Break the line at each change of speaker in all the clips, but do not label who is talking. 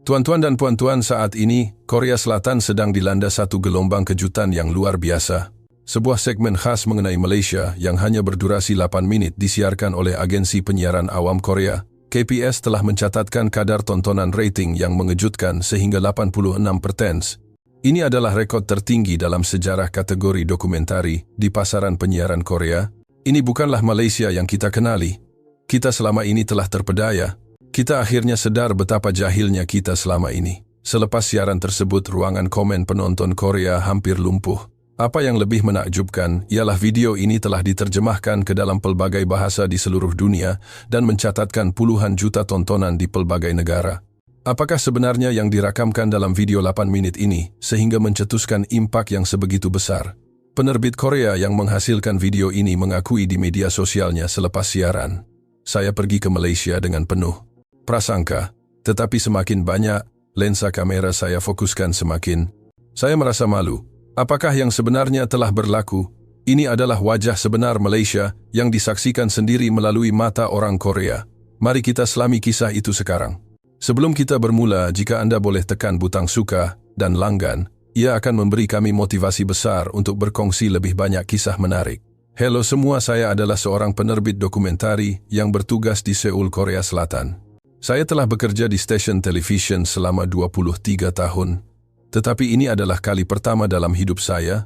Tuan-tuan dan puan-tuan, saat ini, Korea Selatan sedang dilanda satu gelombang kejutan yang luar biasa. Sebuah segmen khas mengenai Malaysia yang hanya berdurasi 8 menit disiarkan oleh agensi penyiaran awam Korea. KPS telah mencatatkan kadar tontonan rating yang mengejutkan sehingga 86%. Ini adalah rekod tertinggi dalam sejarah kategori dokumentari di pasaran penyiaran Korea. Ini bukanlah Malaysia yang kita kenali. Kita selama ini telah terpedaya. Kita akhirnya sadar betapa jahilnya kita selama ini. Selepas siaran tersebut, ruangan komen penonton Korea hampir lumpuh. Apa yang lebih menakjubkan ialah video ini telah diterjemahkan ke dalam pelbagai bahasa di seluruh dunia dan mencatatkan puluhan juta tontonan di pelbagai negara. Apakah sebenarnya yang dirakamkan dalam video 8 menit ini sehingga mencetuskan impak yang sebegitu besar? Penerbit Korea yang menghasilkan video ini mengakui di media sosialnya selepas siaran. Saya pergi ke Malaysia dengan penuh prasangka, tetapi semakin banyak lensa kamera saya fokuskan semakin saya merasa malu. Apakah yang sebenarnya telah berlaku? Ini adalah wajah sebenar Malaysia yang disaksikan sendiri melalui mata orang Korea. Mari kita selami kisah itu sekarang. Sebelum kita bermula, jika Anda boleh tekan butang suka dan langgan, ia akan memberi kami motivasi besar untuk berkongsi lebih banyak kisah menarik. Hello semua, saya adalah seorang penerbit dokumentari yang bertugas di Seoul, Korea Selatan. Saya telah bekerja di stesen televisyen selama 23 tahun. Tetapi ini adalah kali pertama dalam hidup saya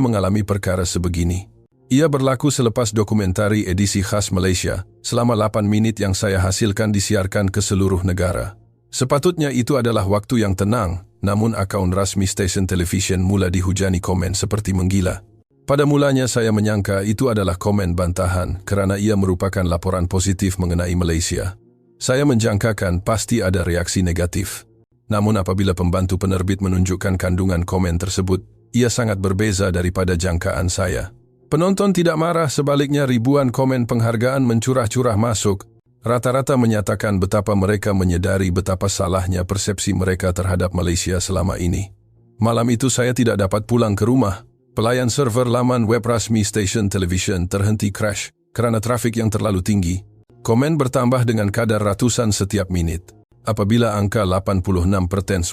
mengalami perkara sebegini. Ia berlaku selepas dokumentari edisi khas Malaysia selama 8 menit yang saya hasilkan disiarkan ke seluruh negara. Sepatutnya itu adalah waktu yang tenang, namun akaun rasmi stesen televisyen mula dihujani komen seperti menggila. Pada mulanya saya menyangka itu adalah komen bantahan kerana ia merupakan laporan positif mengenai Malaysia. Saya menjangkakan pasti ada reaksi negatif. Namun apabila pembantu penerbit menunjukkan kandungan komen tersebut, ia sangat berbeza daripada jangkaan saya. Penonton tidak marah, sebaliknya ribuan komen penghargaan mencurah-curah masuk. Rata-rata menyatakan betapa mereka menyedari betapa salahnya persepsi mereka terhadap Malaysia selama ini. Malam itu saya tidak dapat pulang ke rumah. Pelayan server laman web rasmi stesen televisyen terhenti crash kerana trafik yang terlalu tinggi. Komen bertambah dengan kadar ratusan setiap menit. Apabila angka 86%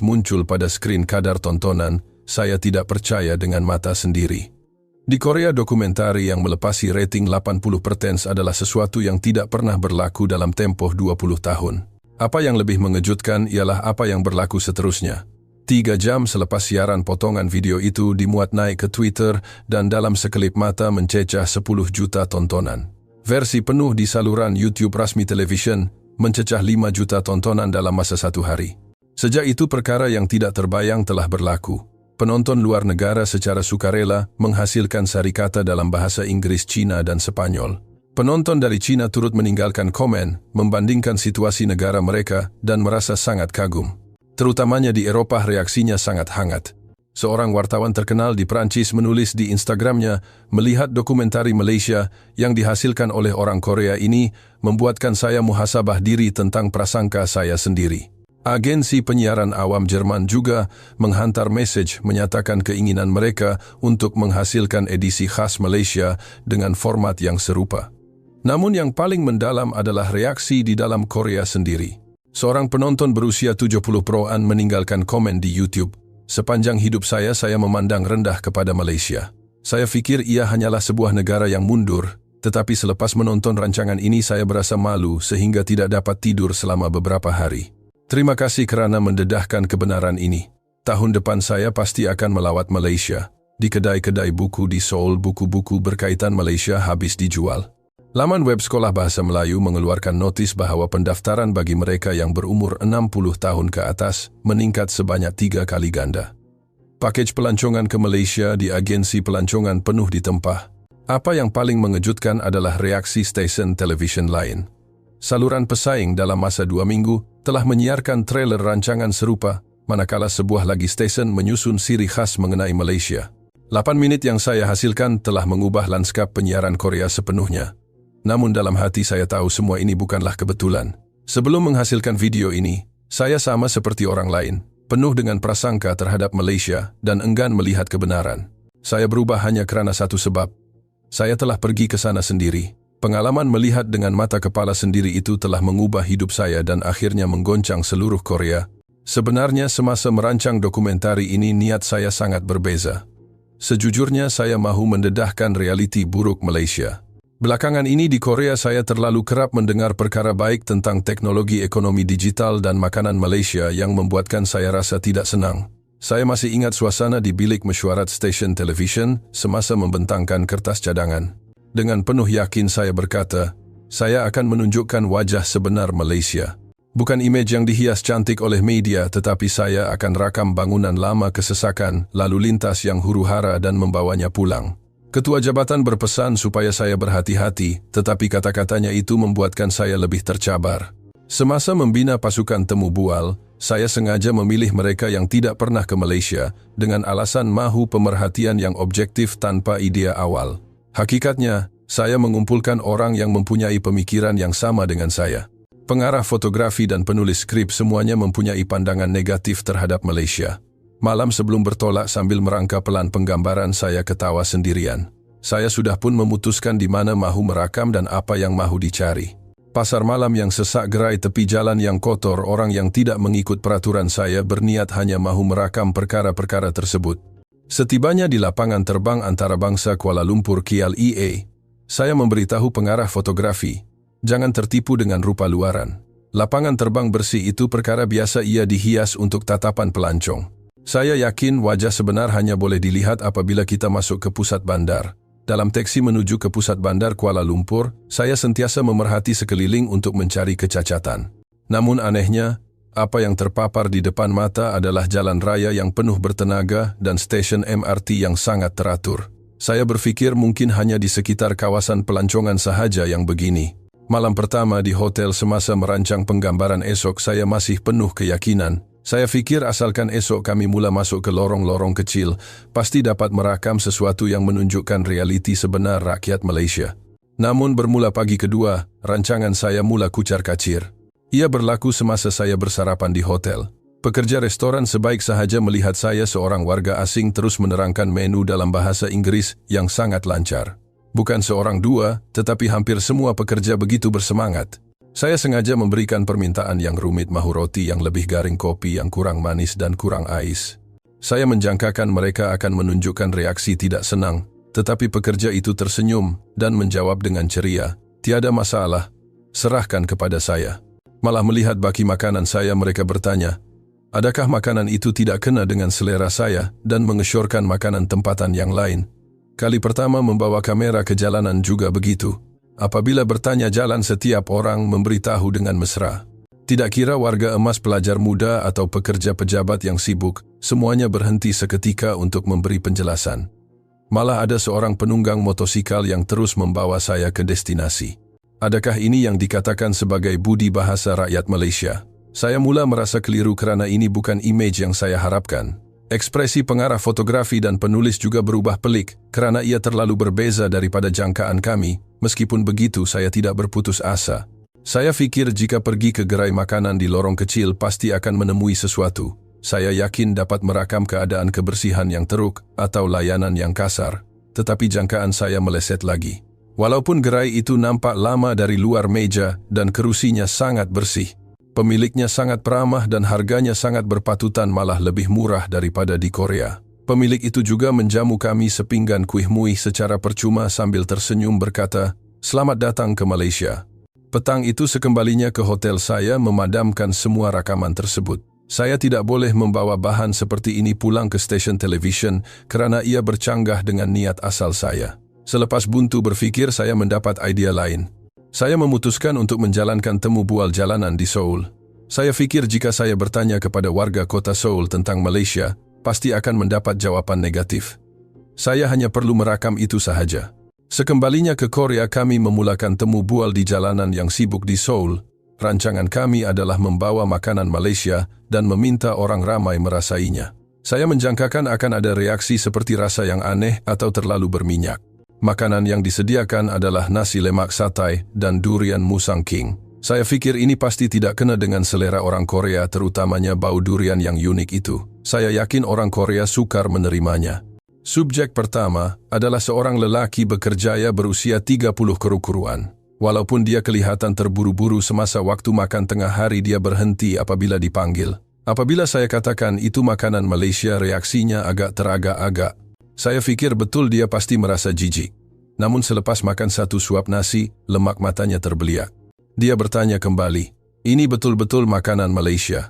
muncul pada skrin kadar tontonan, saya tidak percaya dengan mata sendiri. Di Korea, dokumentari yang melepasi rating 80% adalah sesuatu yang tidak pernah berlaku dalam tempoh 20 tahun. Apa yang lebih mengejutkan ialah apa yang berlaku seterusnya. 3 jam selepas siaran, potongan video itu dimuat naik ke Twitter dan dalam sekelip mata mencecah 10 juta tontonan. Versi penuh di saluran YouTube rasmi televisyen mencecah 5 juta tontonan dalam masa 1 hari. Sejak itu perkara yang tidak terbayang telah berlaku. Penonton luar negara secara sukarela menghasilkan sarikata dalam bahasa Inggris, Cina dan Sepanyol. Penonton dari Cina turut meninggalkan komen, membandingkan situasi negara mereka dan merasa sangat kagum. Terutamanya di Eropah reaksinya sangat hangat. Seorang wartawan terkenal di Perancis menulis di Instagramnya, melihat dokumentari Malaysia yang dihasilkan oleh orang Korea ini membuatkan saya muhasabah diri tentang prasangka saya sendiri. Agensi penyiaran awam Jerman juga menghantar mesej menyatakan keinginan mereka untuk menghasilkan edisi khas Malaysia dengan format yang serupa. Namun yang paling mendalam adalah reaksi di dalam Korea sendiri. Seorang penonton berusia 70-an meninggalkan komen di YouTube. Sepanjang hidup saya memandang rendah kepada Malaysia. Saya fikir ia hanyalah sebuah negara yang mundur, tetapi selepas menonton rancangan ini saya berasa malu sehingga tidak dapat tidur selama beberapa hari. Terima kasih kerana mendedahkan kebenaran ini. Tahun depan saya pasti akan melawat Malaysia. Di kedai-kedai buku di Seoul, buku-buku berkaitan Malaysia habis dijual. Laman web Sekolah Bahasa Melayu mengeluarkan notis bahawa pendaftaran bagi mereka yang berumur 60 tahun ke atas meningkat sebanyak 3 kali ganda. Pakej pelancongan ke Malaysia di agensi pelancongan penuh ditempah. Apa yang paling mengejutkan adalah reaksi stesen televisyen lain. Saluran pesaing dalam masa 2 minggu telah menyiarkan trailer rancangan serupa, manakala sebuah lagi stesen menyusun siri khas mengenai Malaysia. 8 menit yang saya hasilkan telah mengubah lanskap penyiaran Korea sepenuhnya. Namun dalam hati saya tahu semua ini bukanlah kebetulan. Sebelum menghasilkan video ini, saya sama seperti orang lain, penuh dengan prasangka terhadap Malaysia dan enggan melihat kebenaran. Saya berubah hanya kerana satu sebab. Saya telah pergi ke sana sendiri. Pengalaman melihat dengan mata kepala sendiri itu telah mengubah hidup saya dan akhirnya menggoncang seluruh Korea. Sebenarnya semasa merancang dokumentari ini niat saya sangat berbeza. Sejujurnya saya mahu mendedahkan realiti buruk Malaysia. Belakangan ini di Korea saya terlalu kerap mendengar perkara baik tentang teknologi ekonomi digital dan makanan Malaysia yang membuatkan saya rasa tidak senang. Saya masih ingat suasana di bilik mesyuarat stesen televisyen semasa membentangkan kertas cadangan. Dengan penuh yakin saya berkata, saya akan menunjukkan wajah sebenar Malaysia. Bukan imej yang dihias cantik oleh media, tetapi saya akan rakam bangunan lama kesesakan, lalu lintas yang huru-hara dan membawanya pulang. Ketua jabatan berpesan supaya saya berhati-hati, tetapi kata-katanya itu membuatkan saya lebih tercabar. Semasa membina pasukan temu bual, saya sengaja memilih mereka yang tidak pernah ke Malaysia dengan alasan mahu pemerhatian yang objektif tanpa idea awal. Hakikatnya, saya mengumpulkan orang yang mempunyai pemikiran yang sama dengan saya. Pengarah fotografi dan penulis skrip semuanya mempunyai pandangan negatif terhadap Malaysia. Malam sebelum bertolak sambil merangka pelan penggambaran saya ketawa sendirian. Saya sudah pun memutuskan di mana mahu merakam dan apa yang mahu dicari. Pasar malam yang sesak gerai tepi jalan yang kotor, orang yang tidak mengikut peraturan saya berniat hanya mahu merakam perkara-perkara tersebut. Setibanya di lapangan terbang antarabangsa Kuala Lumpur KLIA, saya memberitahu pengarah fotografi, jangan tertipu dengan rupa luaran. Lapangan terbang bersih itu perkara biasa, ia dihias untuk tatapan pelancong. Saya yakin wajah sebenar hanya boleh dilihat apabila kita masuk ke pusat bandar. Dalam teksi menuju ke pusat bandar Kuala Lumpur, saya sentiasa memerhati sekeliling untuk mencari kecacatan. Namun anehnya, apa yang terpapar di depan mata adalah jalan raya yang penuh bertenaga dan stesen MRT yang sangat teratur. Saya berfikir mungkin hanya di sekitar kawasan pelancongan sahaja yang begini. Malam pertama di hotel semasa merancang penggambaran esok saya masih penuh keyakinan. Saya fikir asalkan esok kami mula masuk ke lorong-lorong kecil, pasti dapat merakam sesuatu yang menunjukkan realiti sebenar rakyat Malaysia. Namun bermula pagi kedua, rancangan saya mula kucar-kacir. Ia berlaku semasa saya bersarapan di hotel. Pekerja restoran sebaik sahaja melihat saya seorang warga asing terus menerangkan menu dalam bahasa Inggris yang sangat lancar. Bukan seorang dua, tetapi hampir semua pekerja begitu bersemangat. Saya sengaja memberikan permintaan yang rumit, mahu roti yang lebih garing, kopi yang kurang manis dan kurang ais. Saya menjangkakan mereka akan menunjukkan reaksi tidak senang, tetapi pekerja itu tersenyum dan menjawab dengan ceria, "Tiada masalah, serahkan kepada saya." Malah melihat baki makanan saya, mereka bertanya, adakah makanan itu tidak kena dengan selera saya, dan mengesyorkan makanan tempatan yang lain. Kali pertama membawa kamera ke jalanan juga begitu. Apabila bertanya jalan, setiap orang memberitahu dengan mesra. Tidak kira warga emas, pelajar muda atau pekerja pejabat yang sibuk, semuanya berhenti seketika untuk memberi penjelasan. Malah ada seorang penunggang motosikal yang terus membawa saya ke destinasi. Adakah ini yang dikatakan sebagai budi bahasa rakyat Malaysia? Saya mula merasa keliru kerana ini bukan imej yang saya harapkan. Ekspresi pengarah fotografi dan penulis juga berubah pelik kerana ia terlalu berbeza daripada jangkaan kami. Meskipun begitu, saya tidak berputus asa. Saya fikir jika pergi ke gerai makanan di lorong kecil pasti akan menemui sesuatu. Saya yakin dapat merakam keadaan kebersihan yang teruk atau layanan yang kasar. Tetapi jangkaan saya meleset lagi. Walaupun gerai itu nampak lama dari luar meja dan kerusinya sangat bersih, pemiliknya sangat peramah dan harganya sangat berpatutan, malah lebih murah daripada di Korea. Pemilik itu juga menjamu kami sepinggan kuih muih secara percuma sambil tersenyum berkata, "Selamat datang ke Malaysia." Petang itu sekembalinya ke hotel saya memadamkan semua rakaman tersebut. Saya tidak boleh membawa bahan seperti ini pulang ke stesen televisyen kerana ia bercanggah dengan niat asal saya. Selepas buntu berfikir, saya mendapat idea lain. Saya memutuskan untuk menjalankan temu bual jalanan di Seoul. Saya fikir jika saya bertanya kepada warga kota Seoul tentang Malaysia, pasti akan mendapat jawapan negatif. Saya hanya perlu merakam itu sahaja. Sekembalinya ke Korea, kami memulakan temu bual di jalanan yang sibuk di Seoul. Rancangan kami adalah membawa makanan Malaysia dan meminta orang ramai merasainya. Saya menjangkakan akan ada reaksi seperti rasa yang aneh atau terlalu berminyak. Makanan yang disediakan adalah nasi lemak satay dan durian musang king. Saya fikir ini pasti tidak kena dengan selera orang Korea, terutamanya bau durian yang unik itu. Saya yakin orang Korea sukar menerimanya. Subjek pertama adalah seorang lelaki bekerjaya berusia 30 kuru-kuruan. Walaupun dia kelihatan terburu-buru semasa waktu makan tengah hari, dia berhenti apabila dipanggil. Apabila saya katakan itu makanan Malaysia, reaksinya agak teragak-agak. Saya fikir betul dia pasti merasa jijik. Namun selepas makan satu suap nasi, lemak matanya terbeliak. Dia bertanya kembali, ini betul-betul makanan Malaysia?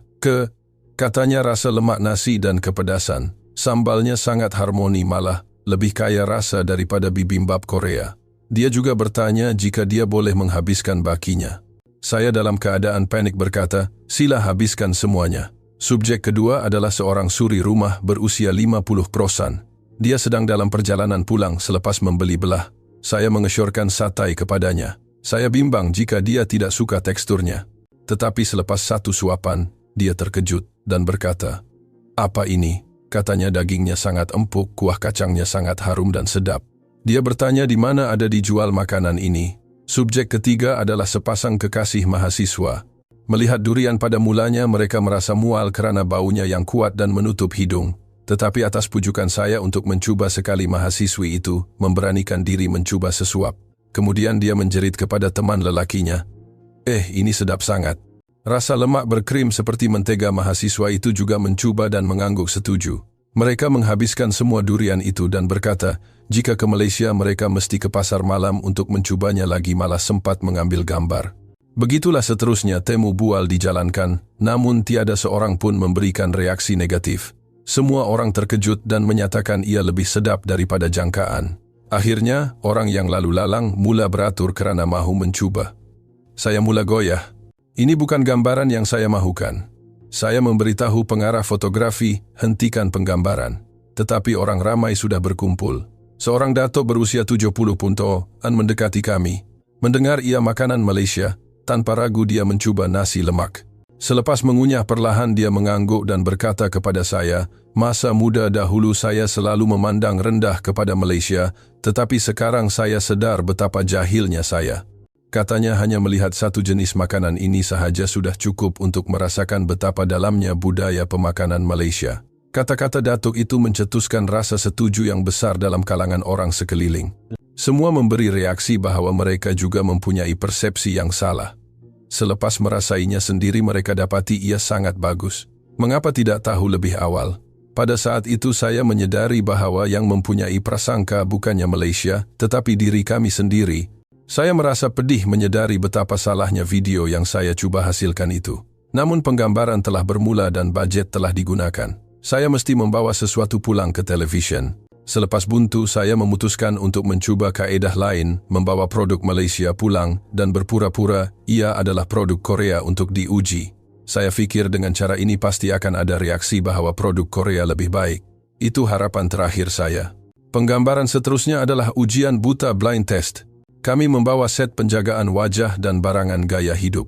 Katanya rasa lemak nasi dan kepedasan. Sambalnya sangat harmoni, malah lebih kaya rasa daripada bibimbap Korea. Dia juga bertanya jika dia boleh menghabiskan bakinya. Saya dalam keadaan panik berkata, sila habiskan semuanya. Subjek kedua adalah seorang suri rumah berusia 50%. Dia sedang dalam perjalanan pulang selepas membeli belah. Saya mengesyorkan satai kepadanya. Saya bimbang jika dia tidak suka teksturnya. Tetapi selepas satu suapan, dia terkejut dan berkata, apa ini? Katanya dagingnya sangat empuk, kuah kacangnya sangat harum dan sedap. Dia bertanya di mana ada dijual makanan ini. Subjek ketiga adalah sepasang kekasih mahasiswa. Melihat durian pada mulanya, mereka merasa mual kerana baunya yang kuat dan menutup hidung. Tetapi atas pujukan saya untuk mencuba sekali, mahasiswi itu memberanikan diri mencuba sesuap. Kemudian dia menjerit kepada teman lelakinya, ini sedap sangat. Rasa lemak berkrim seperti mentega. Mahasiswa itu juga mencuba dan mengangguk setuju. Mereka menghabiskan semua durian itu dan berkata, jika ke Malaysia mereka mesti ke pasar malam untuk mencubanya lagi, malah sempat mengambil gambar. Begitulah seterusnya temu bual dijalankan, namun tiada seorang pun memberikan reaksi negatif. Semua orang terkejut dan menyatakan ia lebih sedap daripada jangkaan. Akhirnya, orang yang lalu lalang mula beratur kerana mahu mencuba. Saya mula goyah. Ini bukan gambaran yang saya mahukan. Saya memberitahu pengarah fotografi, hentikan penggambaran. Tetapi orang ramai sudah berkumpul. Seorang datuk berusia 70 puntoan mendekati kami. Mendengar ia makanan Malaysia, tanpa ragu dia mencuba nasi lemak. Selepas mengunyah perlahan, dia mengangguk dan berkata kepada saya, masa muda dahulu saya selalu memandang rendah kepada Malaysia, tetapi sekarang saya sedar betapa jahilnya saya. Katanya hanya melihat satu jenis makanan ini sahaja sudah cukup untuk merasakan betapa dalamnya budaya pemakanan Malaysia. Kata-kata datuk itu mencetuskan rasa setuju yang besar dalam kalangan orang sekeliling. Semua memberi reaksi bahawa mereka juga mempunyai persepsi yang salah. Selepas merasainya sendiri, mereka dapati ia sangat bagus. Mengapa tidak tahu lebih awal? Pada saat itu saya menyedari bahawa yang mempunyai prasangka bukannya Malaysia, tetapi diri kami sendiri. Saya merasa pedih menyedari betapa salahnya video yang saya cuba hasilkan itu. Namun penggambaran telah bermula dan bajet telah digunakan. Saya mesti membawa sesuatu pulang ke televisyen. Selepas buntu, saya memutuskan untuk mencuba kaedah lain, membawa produk Malaysia pulang dan berpura-pura ia adalah produk Korea untuk diuji. Saya fikir dengan cara ini pasti akan ada reaksi bahawa produk Korea lebih baik. Itu harapan terakhir saya. Penggambaran seterusnya adalah ujian buta blind test. Kami membawa set penjagaan wajah dan barangan gaya hidup.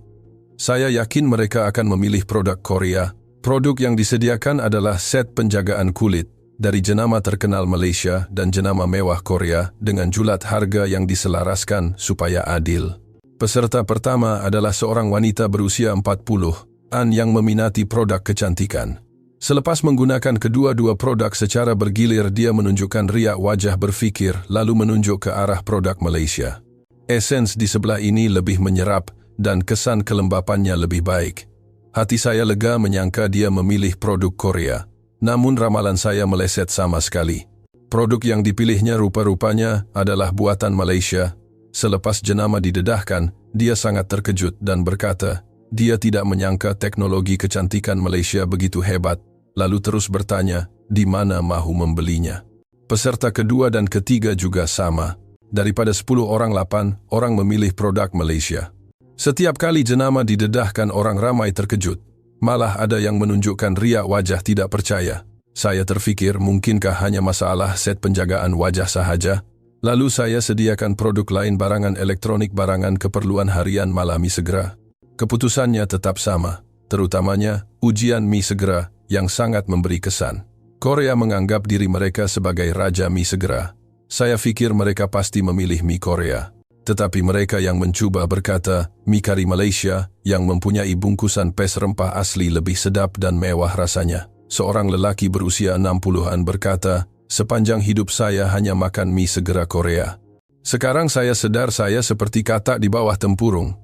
Saya yakin mereka akan memilih produk Korea. Produk yang disediakan adalah set penjagaan kulit dari jenama terkenal Malaysia dan jenama mewah Korea dengan julat harga yang diselaraskan supaya adil. Peserta pertama adalah seorang wanita berusia 40-an yang meminati produk kecantikan. Selepas menggunakan kedua-dua produk secara bergilir, dia menunjukkan riak wajah berfikir lalu menunjuk ke arah produk Malaysia. Esens di sebelah ini lebih menyerap dan kesan kelembapannya lebih baik. Hati saya lega menyangka dia memilih produk Korea. Namun ramalan saya meleset sama sekali. Produk yang dipilihnya rupa-rupanya adalah buatan Malaysia. Selepas jenama didedahkan, dia sangat terkejut dan berkata, dia tidak menyangka teknologi kecantikan Malaysia begitu hebat, lalu terus bertanya, di mana mahu membelinya. Peserta kedua dan ketiga juga sama. Daripada 10 orang, 8 orang memilih produk Malaysia. Setiap kali jenama didedahkan, orang ramai terkejut. Malah ada yang menunjukkan riak wajah tidak percaya. Saya terfikir mungkinkah hanya masalah set penjagaan wajah sahaja. Lalu saya sediakan produk lain, barangan elektronik, barangan keperluan harian, malah mie segera. Keputusannya tetap sama, terutamanya ujian mie segera yang sangat memberi kesan. Korea menganggap diri mereka sebagai raja mie segera. Saya fikir mereka pasti memilih mie Korea. Tetapi mereka yang mencuba berkata, mie kari Malaysia yang mempunyai bungkusan pes rempah asli lebih sedap dan mewah rasanya. Seorang lelaki berusia 60-an berkata, sepanjang hidup saya hanya makan mie segera Korea. Sekarang saya sedar saya seperti katak di bawah tempurung.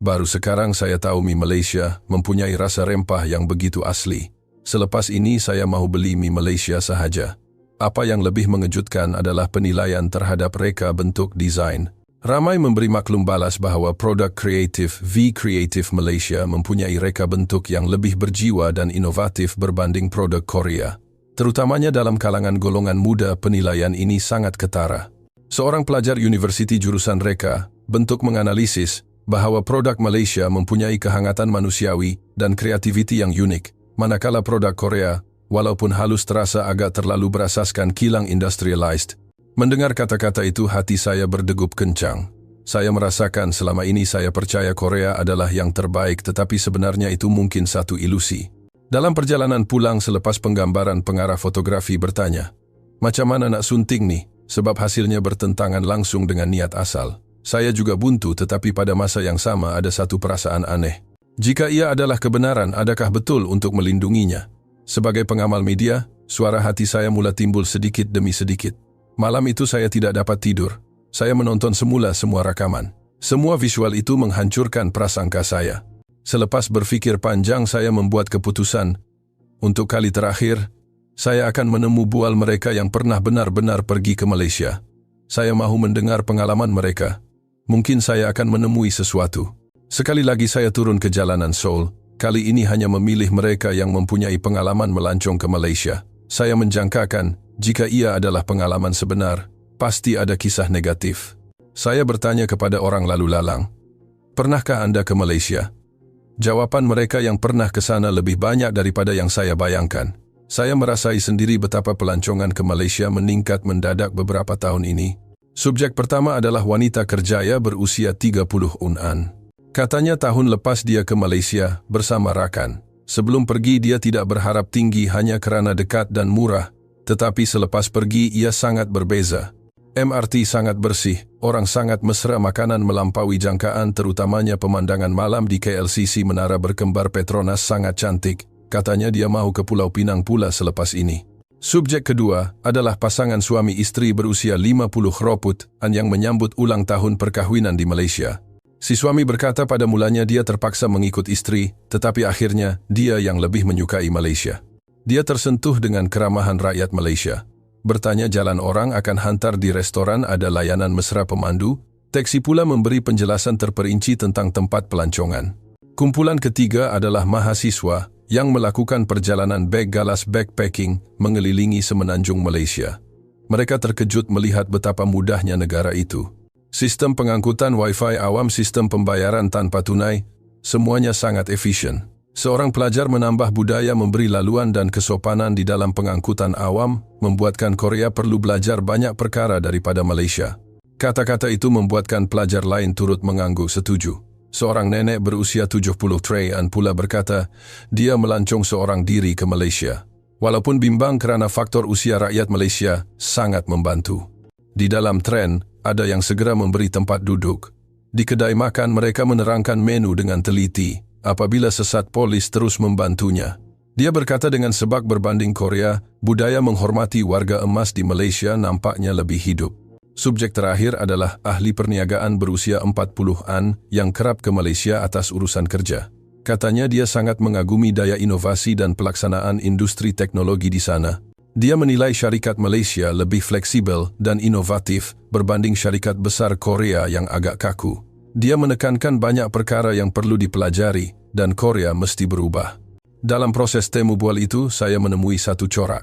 Baru sekarang saya tahu mie Malaysia mempunyai rasa rempah yang begitu asli. Selepas ini saya mau beli mie Malaysia sahaja. Apa yang lebih mengejutkan adalah penilaian terhadap reka bentuk desain. Ramai memberi maklum balas bahawa produk kreatif V Creative Malaysia mempunyai reka bentuk yang lebih berjiwa dan inovatif berbanding produk Korea. Terutamanya dalam kalangan golongan muda, penilaian ini sangat ketara. Seorang pelajar universiti jurusan reka bentuk menganalisis bahawa produk Malaysia mempunyai kehangatan manusiawi dan kreativiti yang unik, manakala produk Korea, walaupun halus terasa agak terlalu berasaskan kilang industrialized. Mendengar kata-kata itu hati saya berdegup kencang. Saya merasakan selama ini saya percaya Korea adalah yang terbaik, tetapi sebenarnya itu mungkin satu ilusi. Dalam perjalanan pulang selepas penggambaran, pengarah fotografi bertanya, "Macam mana nak sunting nih? Sebab hasilnya bertentangan langsung dengan niat asal." Saya juga buntu, tetapi pada masa yang sama ada satu perasaan aneh. Jika ia adalah kebenaran, adakah betul untuk melindunginya? Sebagai pengamal media, suara hati saya mula timbul sedikit demi sedikit. Malam itu saya tidak dapat tidur. Saya menonton semula semua rakaman. Semua visual itu menghancurkan prasangka saya. Selepas berfikir panjang, saya membuat keputusan. Untuk kali terakhir, saya akan menemui bual mereka yang pernah benar-benar pergi ke Malaysia. Saya mahu mendengar pengalaman mereka. Mungkin saya akan menemui sesuatu. Sekali lagi saya turun ke jalanan Seoul. Kali ini hanya memilih mereka yang mempunyai pengalaman melancong ke Malaysia. Saya menjangkakan, jika ia adalah pengalaman sebenar, pasti ada kisah negatif. Saya bertanya kepada orang lalu lalang, "Pernahkah Anda ke Malaysia?" Jawapan mereka yang pernah ke sana lebih banyak daripada yang saya bayangkan. Saya merasai sendiri betapa pelancongan ke Malaysia meningkat mendadak beberapa tahun ini. Subjek pertama adalah wanita kerjaya berusia 30-an. Katanya tahun lepas dia ke Malaysia bersama rakan. Sebelum pergi dia tidak berharap tinggi hanya kerana dekat dan murah, tetapi selepas pergi ia sangat berbeza. MRT sangat bersih, orang sangat mesra, makanan melampaui jangkaan, terutamanya pemandangan malam di KLCC Menara Berkembar Petronas sangat cantik. Katanya dia mahu ke Pulau Pinang pula selepas ini. Subjek kedua adalah pasangan suami istri berusia 50 roput yang menyambut ulang tahun perkahwinan di Malaysia. Si suami berkata pada mulanya dia terpaksa mengikut istri, tetapi akhirnya dia yang lebih menyukai Malaysia. Dia tersentuh dengan keramahan rakyat Malaysia. Bertanya jalan orang akan hantar di restoran, ada layanan mesra pemandu, teksi pula memberi penjelasan terperinci tentang tempat pelancongan. Kumpulan ketiga adalah mahasiswa yang melakukan perjalanan galas backpacking mengelilingi semenanjung Malaysia. Mereka terkejut melihat betapa mudahnya negara itu. Sistem pengangkutan Wi-Fi awam, sistem pembayaran tanpa tunai, semuanya sangat efisien. Seorang pelajar menambah budaya memberi laluan dan kesopanan di dalam pengangkutan awam, membuatkan Korea perlu belajar banyak perkara daripada Malaysia. Kata-kata itu membuatkan pelajar lain turut mengangguk setuju. Seorang nenek berusia 70 pula berkata, dia melancong seorang diri ke Malaysia. Walaupun bimbang kerana faktor usia, rakyat Malaysia sangat membantu. Di dalam tren, ada yang segera memberi tempat duduk. Di kedai makan, mereka menerangkan menu dengan teliti. Apabila sesat, polis terus membantunya. Dia berkata dengan sebab berbanding Korea, budaya menghormati warga emas di Malaysia nampaknya lebih hidup. Subjek terakhir adalah ahli perniagaan berusia 40-an yang kerap ke Malaysia atas urusan kerja. Katanya dia sangat mengagumi daya inovasi dan pelaksanaan industri teknologi di sana. Dia menilai syarikat Malaysia lebih fleksibel dan inovatif berbanding syarikat besar Korea yang agak kaku. Dia menekankan banyak perkara yang perlu dipelajari dan Korea mesti berubah. Dalam proses temu bual itu, saya menemui satu corak.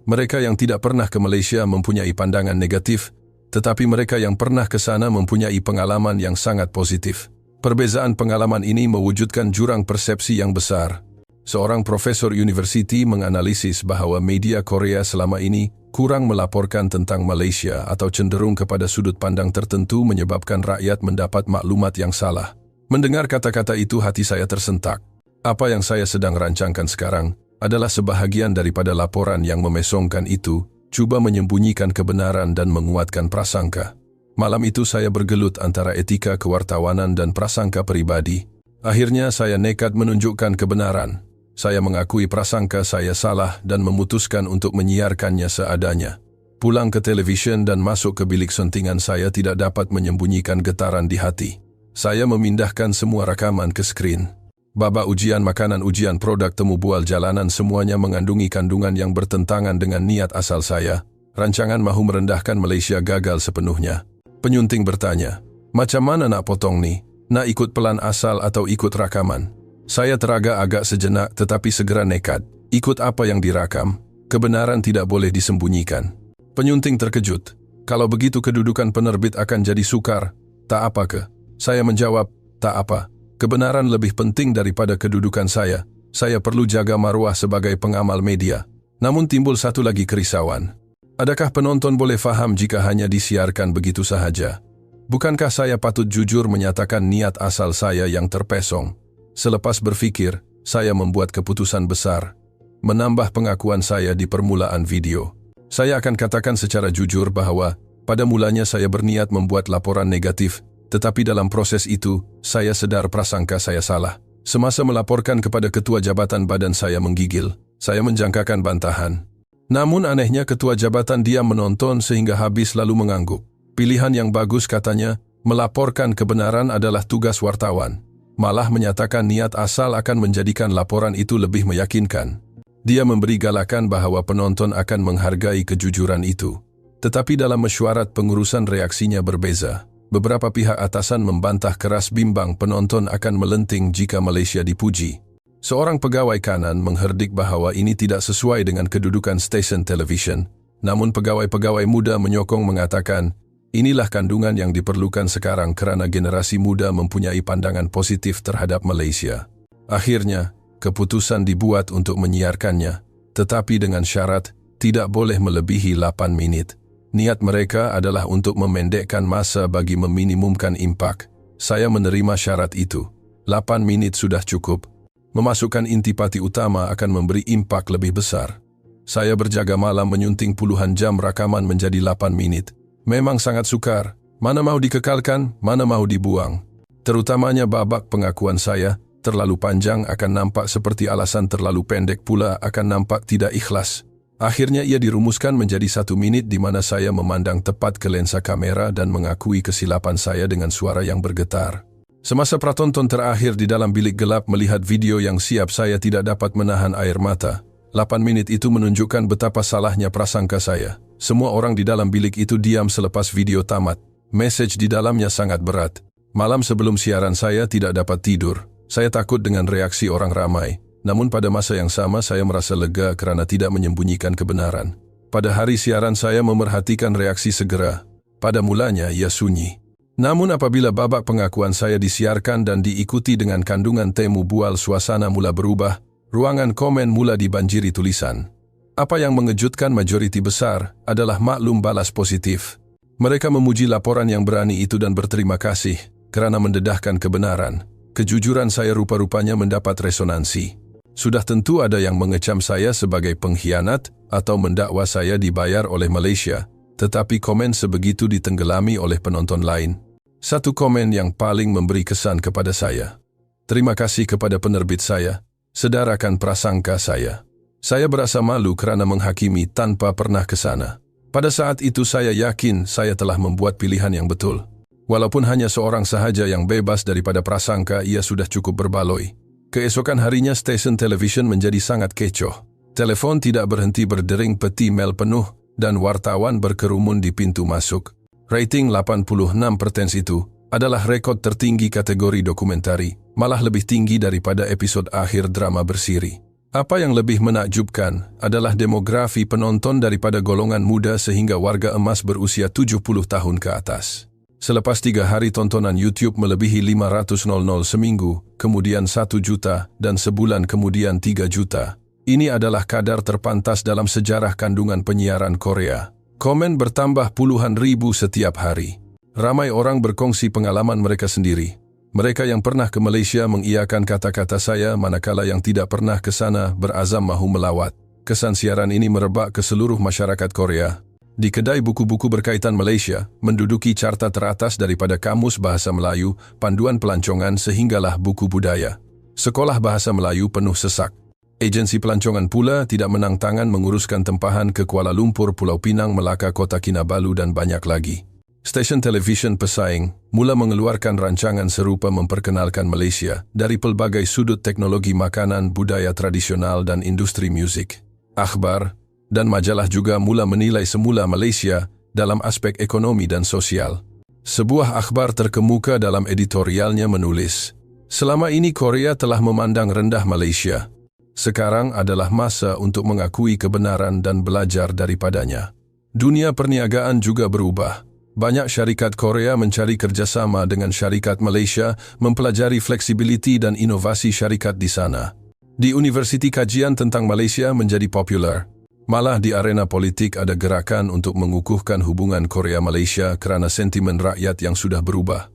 Mereka yang tidak pernah ke Malaysia mempunyai pandangan negatif, tetapi mereka yang pernah ke sana mempunyai pengalaman yang sangat positif. Perbezaan pengalaman ini mewujudkan jurang persepsi yang besar. Seorang profesor universiti menganalisis bahawa media Korea selama ini kurang melaporkan tentang Malaysia atau cenderung kepada sudut pandang tertentu menyebabkan rakyat mendapat maklumat yang salah. Mendengar kata-kata itu hati saya tersentak. Apa yang saya sedang rancangkan sekarang adalah sebahagian daripada laporan yang memesongkan itu, cuba menyembunyikan kebenaran dan menguatkan prasangka. Malam itu saya bergelut antara etika kewartawanan dan prasangka pribadi. Akhirnya saya nekat menunjukkan kebenaran. Saya mengakui prasangka saya salah dan memutuskan untuk menyiarkannya seadanya. Pulang ke televisyen dan masuk ke bilik suntingan, saya tidak dapat menyembunyikan getaran di hati. Saya memindahkan semua rakaman ke skrin. Baba ujian makanan, ujian produk temu bual jalanan semuanya mengandungi kandungan yang bertentangan dengan niat asal saya. Rancangan mahu merendahkan Malaysia gagal sepenuhnya. Penyunting bertanya, macam mana nak potong ni? Nak ikut pelan asal atau ikut rakaman? Saya teraga agak sejenak tetapi segera nekat. Ikut apa yang dirakam. Kebenaran tidak boleh disembunyikan. Penyunting terkejut. Kalau begitu kedudukan penerbit akan jadi sukar. Tak apa ke? Saya menjawab, tak apa. Kebenaran lebih penting daripada kedudukan saya. Saya perlu jaga maruah sebagai pengamal media. Namun timbul satu lagi kerisauan. Adakah penonton boleh faham jika hanya disiarkan begitu sahaja? Bukankah saya patut jujur menyatakan niat asal saya yang terpesong? Selepas berfikir, saya membuat keputusan besar. Menambah pengakuan saya di permulaan video. Saya akan katakan secara jujur bahwa pada mulanya saya berniat membuat laporan negatif, tetapi dalam proses itu, saya sedar prasangka saya salah. Semasa melaporkan kepada ketua jabatan badan saya menggigil, saya menjangkakan bantahan. Namun anehnya ketua jabatan diam menonton sehingga habis lalu mengangguk. Pilihan yang bagus katanya, melaporkan kebenaran adalah tugas wartawan. Malah menyatakan niat asal akan menjadikan laporan itu lebih meyakinkan. Dia memberi galakan bahawa penonton akan menghargai kejujuran itu. Tetapi dalam mesyuarat pengurusan reaksinya berbeza. Beberapa pihak atasan membantah keras bimbang penonton akan melenting jika Malaysia dipuji. Seorang pegawai kanan mengherdik bahawa ini tidak sesuai dengan kedudukan stesen televisyen. Namun pegawai-pegawai muda menyokong mengatakan, inilah kandungan yang diperlukan sekarang kerana generasi muda mempunyai pandangan positif terhadap Malaysia. Akhirnya, keputusan dibuat untuk menyiarkannya, tetapi dengan syarat tidak boleh melebihi 8 minit. Niat mereka adalah untuk memendekkan masa bagi meminimumkan impak. Saya menerima syarat itu. 8 minit sudah cukup. Memasukkan intipati utama akan memberi impak lebih besar. Saya berjaga malam menyunting puluhan jam rakaman menjadi 8 minit. Memang sangat sukar. Mana mahu dikekalkan, mana mahu dibuang. Terutamanya babak pengakuan saya, terlalu panjang akan nampak seperti alasan, terlalu pendek pula akan nampak tidak ikhlas. Akhirnya ia dirumuskan menjadi 1 minit di mana saya memandang tepat ke lensa kamera dan mengakui kesilapan saya dengan suara yang bergetar. Semasa pratonton terakhir di dalam bilik gelap melihat video yang siap, saya tidak dapat menahan air mata. 8 minit itu menunjukkan betapa salahnya prasangka saya. Semua orang di dalam bilik itu diam selepas video tamat. Mesej di dalamnya sangat berat. Malam sebelum siaran saya tidak dapat tidur. Saya takut dengan reaksi orang ramai. Namun pada masa yang sama saya merasa lega kerana tidak menyembunyikan kebenaran. Pada hari siaran saya memerhatikan reaksi segera. Pada mulanya ia sunyi. Namun apabila babak pengakuan saya disiarkan dan diikuti dengan kandungan temu bual, suasana mula berubah, ruangan komen mula dibanjiri tulisan. Apa yang mengejutkan majoriti besar adalah maklum balas positif. Mereka memuji laporan yang berani itu dan berterima kasih kerana mendedahkan kebenaran. Kejujuran saya rupa-rupanya mendapat resonansi. Sudah tentu ada yang mengecam saya sebagai pengkhianat atau mendakwa saya dibayar oleh Malaysia, tetapi komen sebegitu ditenggelami oleh penonton lain. Satu komen yang paling memberi kesan kepada saya. Terima kasih kepada penerbit saya, sedarakan prasangka saya. Saya berasa malu kerana menghakimi tanpa pernah ke sana. Pada saat itu saya yakin saya telah membuat pilihan yang betul. Walaupun hanya seorang sahaja yang bebas daripada prasangka, ia sudah cukup berbaloi. Keesokan harinya stesen televisyen menjadi sangat kecoh. Telefon tidak berhenti berdering, peti mel penuh dan wartawan berkerumun di pintu masuk. Rating 86% itu adalah rekod tertinggi kategori dokumentari, malah lebih tinggi daripada episod akhir drama bersiri. Apa yang lebih menakjubkan adalah demografi penonton daripada golongan muda sehingga warga emas berusia 70 tahun ke atas. Selepas 3 hari tontonan YouTube melebihi 500,000 seminggu, kemudian 1 juta dan sebulan kemudian 3 juta. Ini adalah kadar terpantas dalam sejarah kandungan penyiaran Korea. Komen bertambah puluhan ribu setiap hari. Ramai orang berkongsi pengalaman mereka sendiri. Mereka yang pernah ke Malaysia mengiyakan kata-kata saya, manakala yang tidak pernah ke sana berazam mahu melawat. Kesan siaran ini merebak ke seluruh masyarakat Korea. Di kedai buku-buku berkaitan Malaysia, menduduki carta teratas daripada Kamus Bahasa Melayu, Panduan Pelancongan sehinggalah buku budaya. Sekolah Bahasa Melayu penuh sesak. Agensi pelancongan pula tidak menang tangan menguruskan tempahan ke Kuala Lumpur, Pulau Pinang, Melaka, Kota Kinabalu dan banyak lagi. Stesen televisyen pesaing mula mengeluarkan rancangan serupa memperkenalkan Malaysia dari pelbagai sudut teknologi makanan, budaya tradisional dan industri musik. Akhbar dan majalah juga mula menilai semula Malaysia dalam aspek ekonomi dan sosial. Sebuah akhbar terkemuka dalam editorialnya menulis, "Selama ini Korea telah memandang rendah Malaysia. Sekarang adalah masa untuk mengakui kebenaran dan belajar daripadanya." Dunia perniagaan juga berubah. Banyak syarikat Korea mencari kerjasama dengan syarikat Malaysia, mempelajari fleksibiliti dan inovasi syarikat di sana. Di Universiti Kajian tentang Malaysia menjadi popular. Malah di arena politik ada gerakan untuk mengukuhkan hubungan Korea-Malaysia kerana sentimen rakyat yang sudah berubah.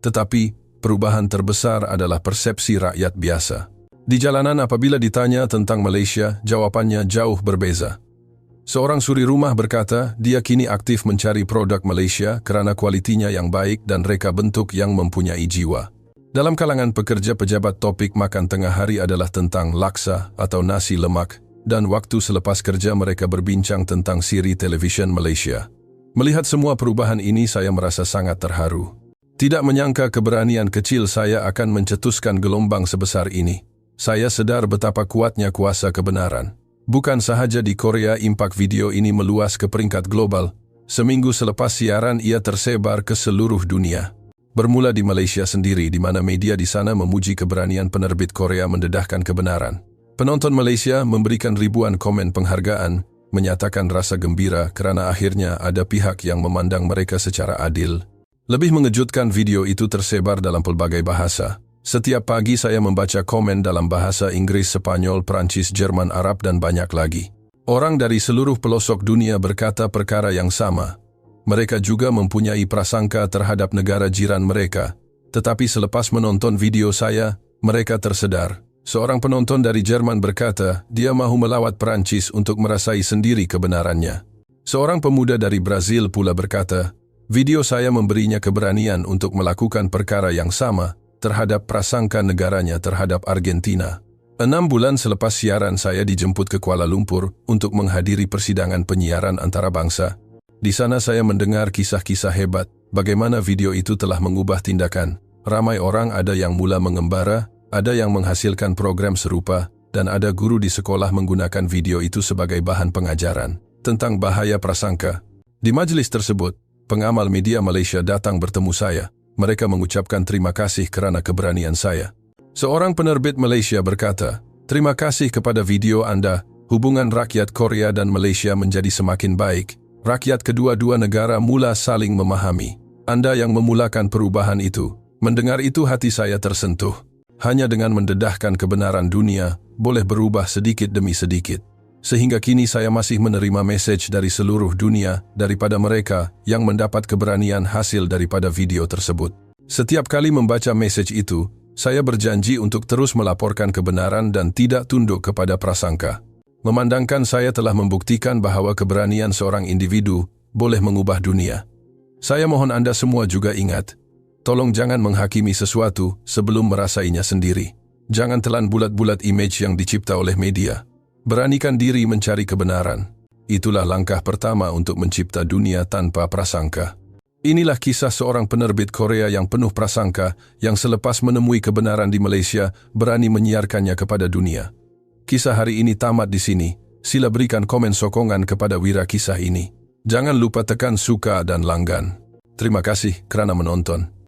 Tetapi, perubahan terbesar adalah persepsi rakyat biasa. Di jalanan apabila ditanya tentang Malaysia, jawapannya jauh berbeza. Seorang suri rumah berkata, dia kini aktif mencari produk Malaysia kerana kualitinya yang baik dan reka bentuk yang mempunyai jiwa. Dalam kalangan pekerja pejabat, topik makan tengah hari adalah tentang laksa atau nasi lemak, dan waktu selepas kerja mereka berbincang tentang siri televisyen Malaysia. Melihat semua perubahan ini, saya merasa sangat terharu. Tidak menyangka keberanian kecil saya akan mencetuskan gelombang sebesar ini. Saya sedar betapa kuatnya kuasa kebenaran. Bukan sahaja di Korea, impak video ini meluas ke peringkat global. Seminggu selepas siaran, ia tersebar ke seluruh dunia. Bermula di Malaysia sendiri, di mana media di sana memuji keberanian penerbit Korea mendedahkan kebenaran. Penonton Malaysia memberikan ribuan komen penghargaan, menyatakan rasa gembira kerana akhirnya ada pihak yang memandang mereka secara adil. Lebih mengejutkan, video itu tersebar dalam pelbagai bahasa. Setiap pagi saya membaca komen dalam bahasa Inggris, Sepanyol, Perancis, Jerman, Arab dan banyak lagi. Orang dari seluruh pelosok dunia berkata perkara yang sama. Mereka juga mempunyai prasangka terhadap negara jiran mereka. Tetapi selepas menonton video saya, mereka tersedar. Seorang penonton dari Jerman berkata, dia mahu melawat Perancis untuk merasai sendiri kebenarannya. Seorang pemuda dari Brazil pula berkata, video saya memberinya keberanian untuk melakukan perkara yang sama terhadap prasangka negaranya terhadap Argentina. 6 bulan selepas siaran, saya dijemput ke Kuala Lumpur untuk menghadiri persidangan penyiaran antarabangsa. Di sana saya mendengar kisah-kisah hebat, bagaimana video itu telah mengubah tindakan. Ramai orang, ada yang mula mengembara, ada yang menghasilkan program serupa, dan ada guru di sekolah menggunakan video itu sebagai bahan pengajaran tentang bahaya prasangka. Di majlis tersebut, pengamal media Malaysia datang bertemu saya. Mereka mengucapkan terima kasih kerana keberanian saya. Seorang penerbit Malaysia berkata, terima kasih kepada video anda, hubungan rakyat Korea dan Malaysia menjadi semakin baik. Rakyat kedua-dua negara mula saling memahami. Anda yang memulakan perubahan itu. Mendengar itu hati saya tersentuh. Hanya dengan mendedahkan kebenaran, dunia boleh berubah sedikit demi sedikit. Sehingga kini saya masih menerima mesej dari seluruh dunia daripada mereka yang mendapat keberanian hasil daripada video tersebut. Setiap kali membaca mesej itu, saya berjanji untuk terus melaporkan kebenaran dan tidak tunduk kepada prasangka. Memandangkan saya telah membuktikan bahawa keberanian seorang individu boleh mengubah dunia. Saya mohon anda semua juga ingat, tolong jangan menghakimi sesuatu sebelum merasainya sendiri. Jangan telan bulat-bulat imej yang dicipta oleh media. Beranikan diri mencari kebenaran. Itulah langkah pertama untuk mencipta dunia tanpa prasangka. Inilah kisah seorang penerbit Korea yang penuh prasangka, yang selepas menemui kebenaran di Malaysia, berani menyiarkannya kepada dunia. Kisah hari ini tamat di sini. Sila berikan komen sokongan kepada wira kisah ini. Jangan lupa tekan suka dan langgan. Terima kasih kerana menonton.